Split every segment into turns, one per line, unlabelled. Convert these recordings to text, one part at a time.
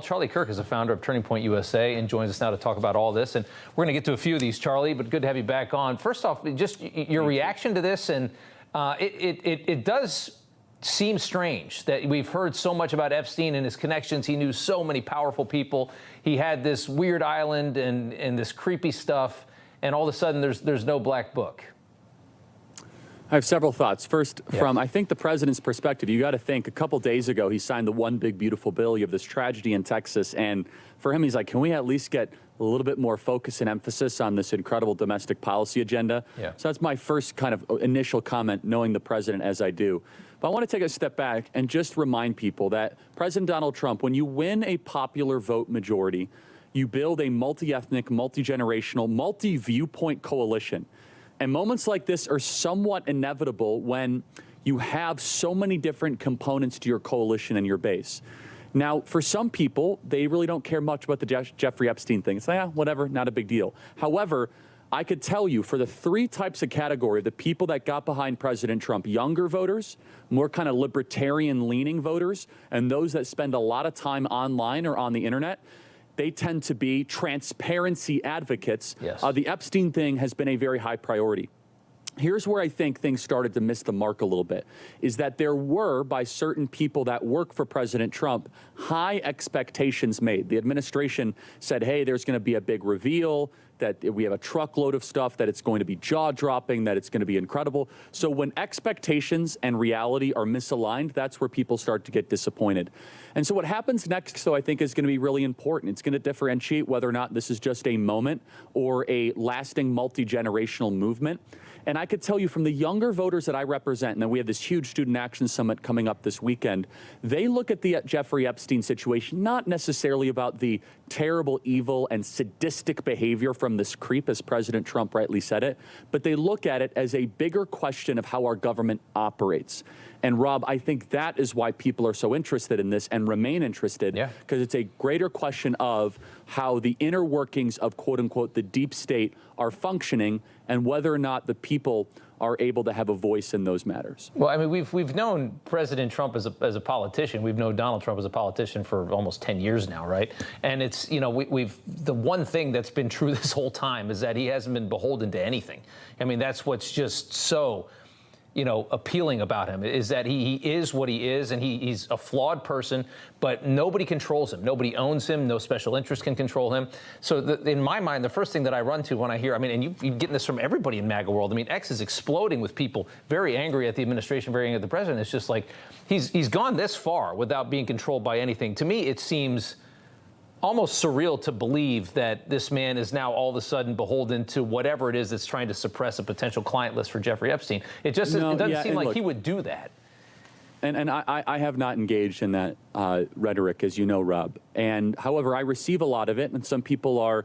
Charlie Kirk is the founder of Turning Point USA and joins us now to talk about all this. And we're going to get to a few of these, Charlie, but good to have you back on. First off, just your reaction to this, and it does seem strange that we've heard so much about Epstein and his connections. He knew so many powerful people. He had this weird island and this creepy stuff, and all of a sudden there's no black book.
I have several thoughts. First, from I think the president's perspective, you got to think a couple days ago he signed the One Big Beautiful Bill. You have this tragedy in Texas, and for him, he's like, can we at least get a little bit more focus and emphasis on this incredible domestic policy agenda? So that's my first kind of initial comment, knowing the president as I do. But I want to take a step back and just remind people that President Donald Trump, when you win a popular vote majority, you build a multi-ethnic, multi-generational, multi-viewpoint coalition. And moments like this are somewhat inevitable when you have so many different components to your coalition and your base. Now, for some people, they really don't care much about the Jeffrey Epstein thing. It's like, whatever, not a big deal. However, I could tell you for the three types of category, the people that got behind President Trump, younger voters, more kind of libertarian-leaning voters, and those that spend a lot of time online or on the internet, they tend to be transparency advocates. The Epstein thing has been a very high priority. Here's where I think things started to miss the mark a little bit, is that there were, by certain people that work for President Trump, high expectations made. The administration said, hey, there's going to be a big reveal, that we have a truckload of stuff, that it's going to be jaw-dropping, that it's going to be incredible. So when expectations and reality are misaligned, that's where people start to get disappointed. And so what happens next, so I think, is going to be really important. It's going to differentiate whether or not this is just a moment or a lasting multi-generational movement. And I could tell you from the younger voters that I represent, and then we have this huge student action summit coming up this weekend, they look at the Jeffrey Epstein situation not necessarily about the terrible, evil, and sadistic behavior from this creep, as President Trump rightly said it, but they look at it as a bigger question of how our government operates. And Rob, I think that is why people are so interested in this and remain interested, because it's a greater question of how the inner workings of, quote unquote, the deep state are functioning and whether or not the people are able to have a voice in those matters.
Well, I mean, we've known President Trump as a politician. We've known Donald Trump as a politician for almost 10 years now, right? And it's, you know, the one thing that's been true this whole time is that he hasn't been beholden to anything. I mean, that's what's just so, you know, appealing about him, is that he is what he is, and he's a flawed person, but nobody controls him. Nobody owns him. No special interest can control him. So in my mind, the first thing that I run to when I hear, I mean, and you're getting this from everybody in MAGA world. I mean, X is exploding with people very angry at the administration, very angry at the president. It's just like he's gone this far without being controlled by anything. To me, it seems almost surreal to believe that this man is now all of a sudden beholden to whatever it is that's trying to suppress a potential client list for Jeffrey Epstein. It just it doesn't seem like he would do that.
And I have not engaged in that rhetoric, as you know, Rob. And however, I receive a lot of it, and some people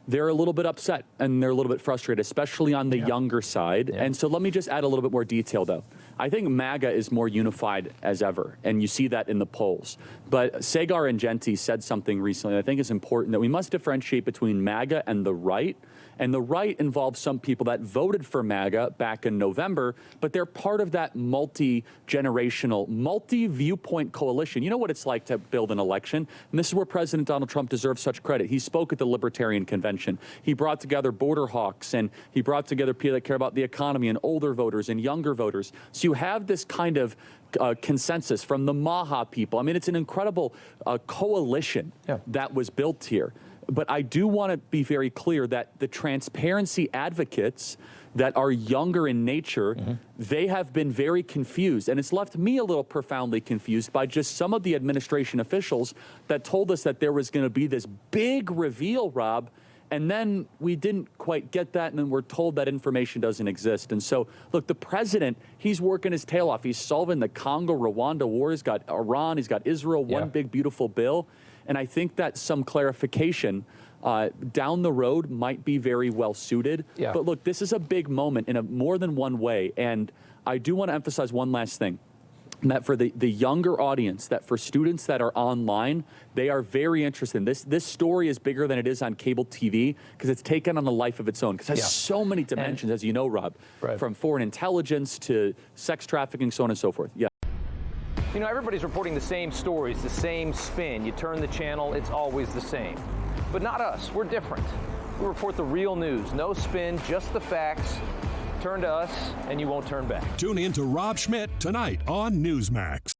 they're a little bit upset and they're a little bit frustrated, especially on the younger side. And so let me just add a little bit more detail, though. I think MAGA is more unified as ever, and you see that in the polls. But Sagar and Genti said something recently that I think is important, that we must differentiate between MAGA and the right. And the right involves some people that voted for MAGA back in November, but they're part of that multi-generational, multi-viewpoint coalition. You know what it's like to build an election, and this is where President Donald Trump deserves such credit. He spoke at the Libertarian Convention. He brought together border hawks, and he brought together people that care about the economy, and older voters and younger voters. So you have this kind of consensus from the MAGA people. I mean, it's an incredible coalition that was built here. But I do want to be very clear that the transparency advocates that are younger in nature, they have been very confused. And it's left me a little profoundly confused by just some of the administration officials that told us that there was going to be this big reveal, Rob, and then we didn't quite get that, and then we're told that information doesn't exist. And so, look, the president, he's working his tail off. He's solving the Congo-Rwanda war. He's got Iran. He's got Israel, one big, beautiful bill. And I think that some clarification down the road might be very well suited. But look, this is a big moment in more than one way. And I do want to emphasize one last thing. That for the younger audience, that for students that are online, they are very interested in this. This story is bigger than it is on cable TV because it's taken on a life of its own. Because it has so many dimensions, as you know, Rob, from foreign intelligence to sex trafficking, so on and so forth.
You know, everybody's reporting the same stories, the same spin. You turn the channel, it's always the same. But not us. We're different. We report the real news. No spin, just the facts. Turn to us, and you won't turn back.
Tune in to Rob Schmitt tonight on Newsmax.